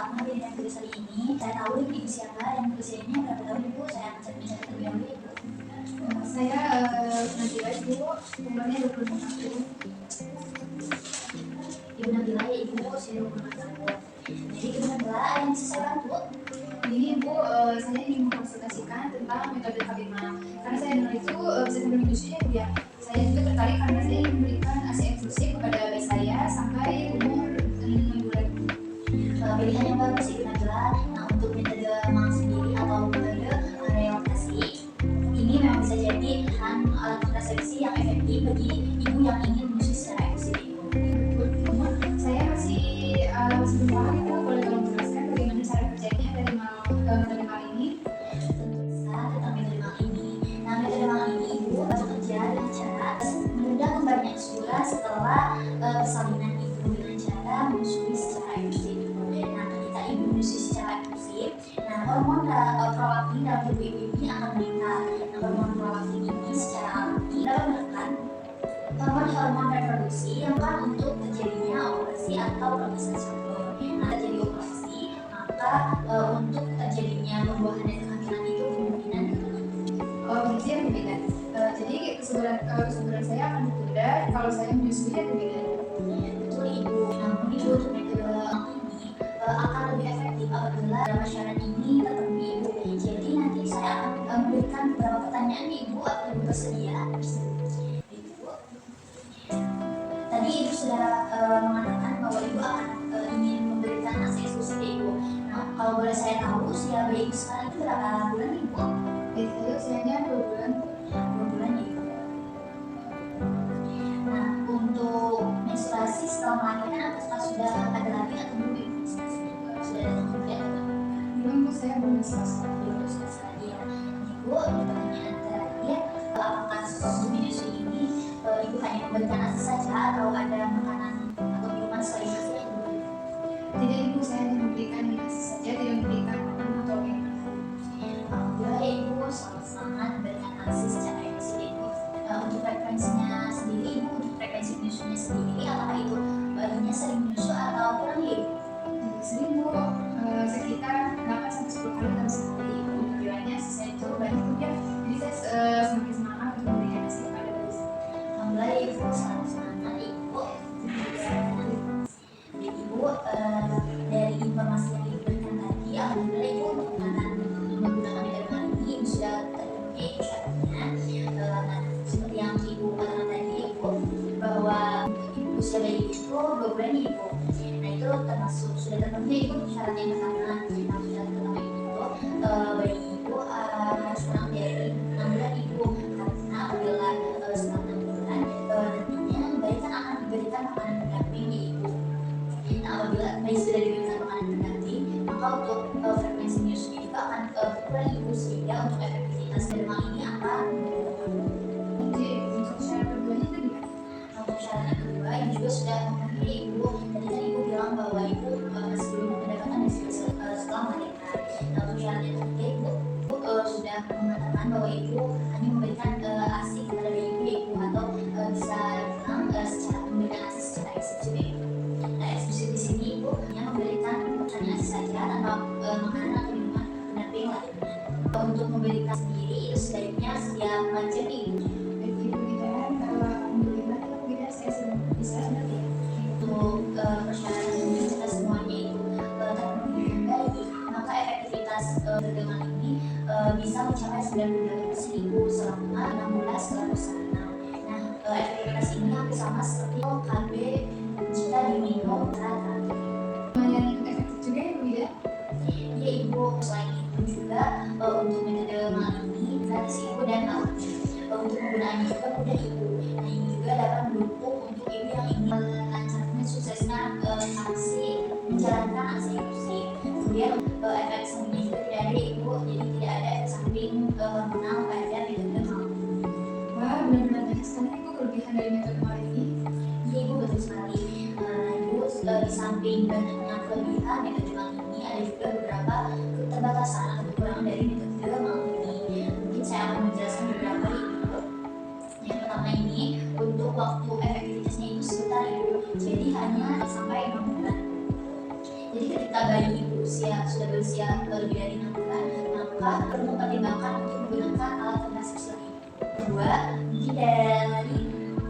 saat mengambil yang tulis kali ini, saya tahu ibu siapa dan usianya berapa tahun ibu, saya akan mencatat terlebih dahulu ibu. Saya Nabila ibu, umurnya 25 tahun. Ibu Nabila ya ibu, usia 25 tahun. Jadi ibu Nabila ada yang bisa saya bantu? Ini ibu, saya ingin mengkonsultasikan tentang metode KB5. Karena saya dengar itu bisa sambil menyusui ya bu ya. Saya juga tertarik karena saya ingin memberikan ASI eksklusif kepada bayi saya sampai umur 6 bulan. Pilihan yang bagus ibu Nabila. Nah untuk metode MAM sendiri atau metode relaksasi, ini memang bisa jadi pilihan alat kontrasepsi yang efektif bagi ibu yang ingin menyusui secara eksklusif ibu. Saya masih belum paham ibu, boleh tolong jelaskan bagaimana cara kerjanya dari metode MAM ini? Tentu bisa tentang metode MAM ini. Nah metode MAM ini ibu bekerja dengan cara menunda kembalinya kesura setelah persalinan ibu dengan cara menyusui secara eksklusif ibu. Nah ketika ibu menyusui secara eksklusif, nah hormon prolaktin dalam tubuh ibu ini akan meningkat. Nah hormon prolaktin ini secara alami dapat menekan hormon-hormon reproduksi yang kan untuk terjadinya ovulasi atau perombasan struktur. Nah terjadi ovulasi, maka untuk terjadinya pembuahan dan kehamilan itu kemungkinan terlalu. Oh gitu ya bu Bina. Jadi kesuburan saya akan ditunda kalau saya menyusui ya bu Bina. Betul ibu, namun ibu untuk metode ini akan lebih efektif apabila beberapa syarat ini terpenuhi ibu. Jadi nanti saya akan memberikan beberapa pertanyaan ibu atau ibu bersedia. Ibu, tadi ibu sudah mengatakan bahwa ibu akan ingin memberikan ASI eksklusif ya ibu. Nah kalau boleh saya tahu usia bayi ibu sekarang itu berapa bulan ibu? Saya usianya 2 bulan. 2 bulan ya ibu. Nah untuk menstruasi setelah melahirkan apakah sudah ada lagi atau belum ibu? Sudah ada lagi atau belum? Belum bu, saya belum menstruasi. Belum menstruasi lagi ya. Ibu, pertanyaan terakhir, apakah waktu menyusui ini ibu hanya memberikan ASI saja atau ada makanan atau minuman selain ASI yang ibu berikan? Tidak ibu, saya hanya memberikan ASI saja, tidak memberikan makanan atau minuman. Alhamdulillah ya ibu, selamat semangat memberikan ASI secara eksklusif ibu. Untuk frekuensinya sendiri ibu, untuk frekuensi menyusunya sendiri apakah itu bayinya sering menyusu atau kurang ya ibu? Sering bu, sekitar 8-10 kali dalam sehari. Kiranya sisa itu banyak bu ya. Jadi saya semakin semangat untuk memberikan ASI kepada bayi saya. Alhamdulillah ya ibu, selamat semangat ibu. Jadi ibu, dari informasi yang ibu berikan tadi, alhamdulillah ibu menggunakan metode MAM ini ibu sudah terpenuhi syaratnya. Nah, seperti yang ibu katakan tadi ibu, bahwa usia bayi itu 2 bulan ya ibu. Nah itu termasuk sudah terpenuhi ibu syarat yang pertama. Nah syarat pertama itu bayi ibu harus kurang dari 6 bulan ibu, karena apabila setelah 6 bulan nantinya bayi kan akan diberikan makanan pendamping ya ibu. Nah apabila bayi sudah diberikan makanan pendamping, maka untuk frekuensi menyusunya juga akan berkurang ibu, sehingga untuk efektivitas dermal ini akan berkurang. Jadi untuk syarat keduanya itu gimana? Untuk syarat yang kedua ibu juga sudah memenuhi ibu. Tadi kan ibu bilang bahwa ibu sebelum mendapatkan hasil setelah melahirkan. Nah untuk syarat yang ketiga ibu sudah mengatakan bahwa ibu hanya memberikan ASI kepada bayi ibu ya ibu, atau bisa dibilang secara memberikan ASI secara eksklusif ya ibu. Nah eksklusif di sini ibu hanya memberikan hanya ASI saja tanpa makanan atau minuman pendamping lainnya. Untuk memberikan sendiri itu sebaiknya setiap jam ibu. Bagi ibu bidan, alhamdulillah ya bu bidan saya sudah bisa nanti. Untuk persyaratan kita semuanya itu terpenuhi dengan baik, maka efektivitas perdagangan ini bisa mencapai 98% ibu selama 6 bulan setelah persalinan. Nah efektivitas ini hampir sama seperti KB jika diminum teratur. Lumayan efektif juga ya bu bidan. Iya ibu, selain itu juga untuk metode MAM ini gratis ibu dan alatnya. Untuk penggunaannya juga mudah ibu. Nah ini juga dapat mendukung untuk ibu yang ingin melancarkan suksesnya aksi menjalankan aksi eksklusif. Kemudian efek sampingnya juga tidak ada ibu, jadi tidak ada efek samping hormonal pada metode MAM. Wah benar-benar banyak sekali ibu kelebihan dari metode MAM ini. Iya ibu, betul sekali. Ibu di samping banyaknya kelebihan metode MAM ini ada juga beberapa keterbatasan atau kekurangan dari metode MAM ini. Mungkin saya akan menjelaskan beberapa ibu. Yang pertama ini untuk waktu efektivitasnya itu sebentar ibu, jadi hanya sampai 6 bulan. Jadi ketika bayi ibu sudah berusia lebih dari 6 bulan, maka perlu mempertimbangkan untuk menggunakan alat kontrasepsi lain. Kedua, mungkin dari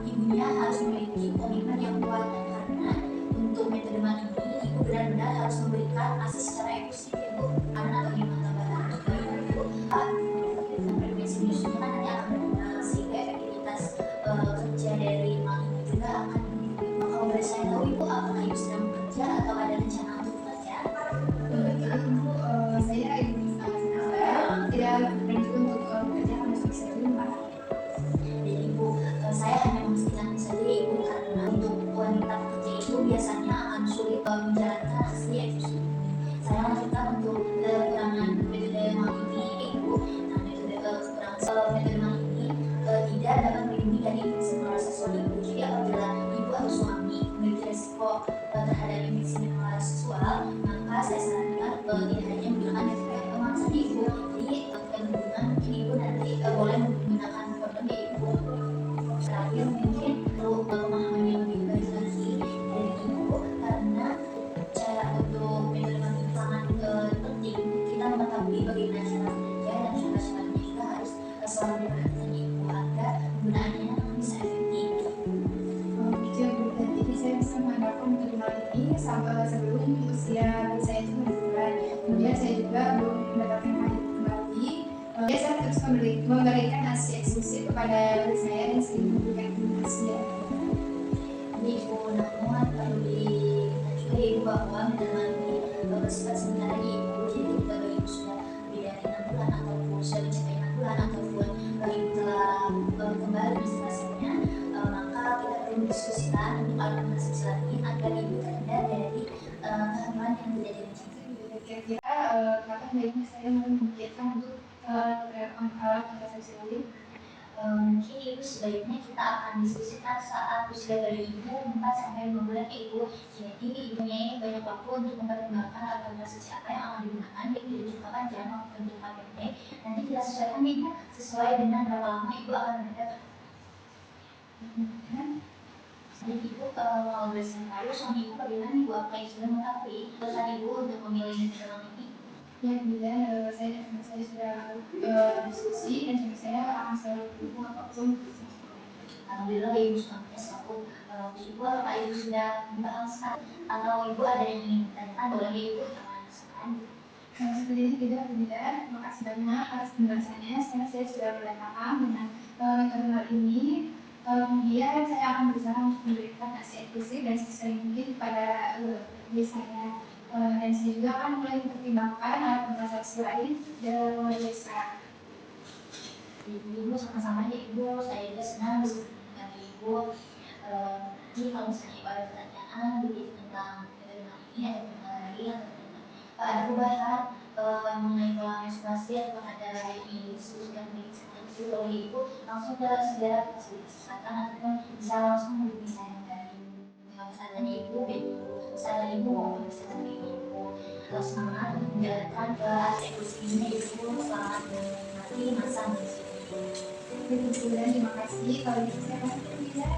ibunya harus memiliki komitmen yang kuat, karena untuk metode ini ibu benar-benar harus memberikan ASI secara eksklusif ya Bu, karena bagaimana tambahan untuk bayi ibu frekuensi menyusunya kan nanti akan berkurang, sehingga efektivitas kerja dari mal ini juga akan menurun. Kalau boleh saya tahu ibu, apakah ibu sedang bekerja atau ada rencana untuk bekerja? Ibu, saya ibu sangat senang tidak berhenti untuk bekerja karena suami saya di rumah. Jadi ibu, saya hanya memastikan saja ibu, karena untuk wanita pekerja itu biasanya akan sulit menjalankan aksi eksklusif. Saya lanjutkan untuk kekurangan metode mal ini ibu. Nah, metode mal ini tidak dapat melindungi dari infeksi menular seksual ibu. Jadi apabila ibu atau suami memiliki resiko terhadap infeksi menular seksual, maka saya sarankan tidak hanya menggunakan metode mal saja ibu. Jadi ketika berhubungan mungkin ibu nanti boleh menggunakan kondom ya ibu. Terakhir mungkin perlu pemahaman yang lebih baik lagi dari ibu, karena cara untuk metode mal ini sangat penting. Kita mengetahui bagaimana cara bekerja dan syarat-syaratnya juga harus selalu diperhatikan ibu agar penggunaannya bisa efektif. Gitu ya Bu, jadi saya bisa mengandalkan metode ini sampai sebelum usia bayi saya itu 6 bulan. Kemudian saya juga belum mendapatkan kembali. Saya terus memberikan ASI eksklusif kepada bayi saya dan sering memberikan informasi ya. Jadi ibu, namun perlu diingat juga ya ibu bahwa metode ini bersifat sementara ya ibu. Jadi ketika bayi ibu sudah lebih dari 6 bulan ataupun sudah mencapai 6 bulan ataupun bayi ibu telah kembali menstruasinya, maka kita perlu diskusikan untuk alat kontrasepsi lain agar ibu terhindar dari kehamilan yang tidak diinginkan. Kira-kira kapan baiknya saya memikirkan untuk alat kontrasepsi lain? Mungkin ibu sebaiknya kita akan diskusikan saat usia bayi ibu 4 sampai 5 bulan ya ibu. Jadi ibunya ini banyak waktu untuk mempertimbangkan alat kontrasepsi apa yang akan digunakan, jadi tidak jangka panjang maupun jangka pendek. Nanti kita sesuaikan ya ibu, sesuai dengan berapa lama ibu akan mendapat. Jadi ibu, kalau boleh saya tahu suami ibu bagaimana ibu, apa yang sudah mengetahui alasan ibu untuk memilih metode ini? Ya, kemudian saya sudah diskusi dan suami saya akan selalu mendukung apapun. Alhamdulillah ibu suaminya selalu ibu, apakah ibu sudah paham sekali atau ibu ada yang ingin ditanyakan, boleh ibu silakan. Sepertinya tidak. Terima kasih banyak atas penjelasannya. Sekarang saya sudah mulai paham dengan metode ini. Kemudian saya akan berusaha untuk memberikan ASI eksklusif dan sesering mungkin kepada bayi saya. Dan saya juga akan mulai mempertimbangkan alat kontrasepsi lain dari sekarang. Ibu sama-sama ya ibu, saya juga senang bisa dengan ibu. Nanti kalau misalnya ibu ada pertanyaan begitu tentang metode ini atau tentang lain atau tentang ada perubahan mengenai pola menstruasi atau ada yang ingin didiskusikan begitu oleh ibu, langsung ke segera fasilitas kesehatan ataupun bisa langsung menghubungi saya dari kesehatan ibu, baik kesehatan ibu maupun kesehatan ibu. Semangat untuk menjalankan ASI eksklusif ini ibu, selamat menikmati masa menyusui. Terima kasih. Kalau gitu saya akan pergi ya.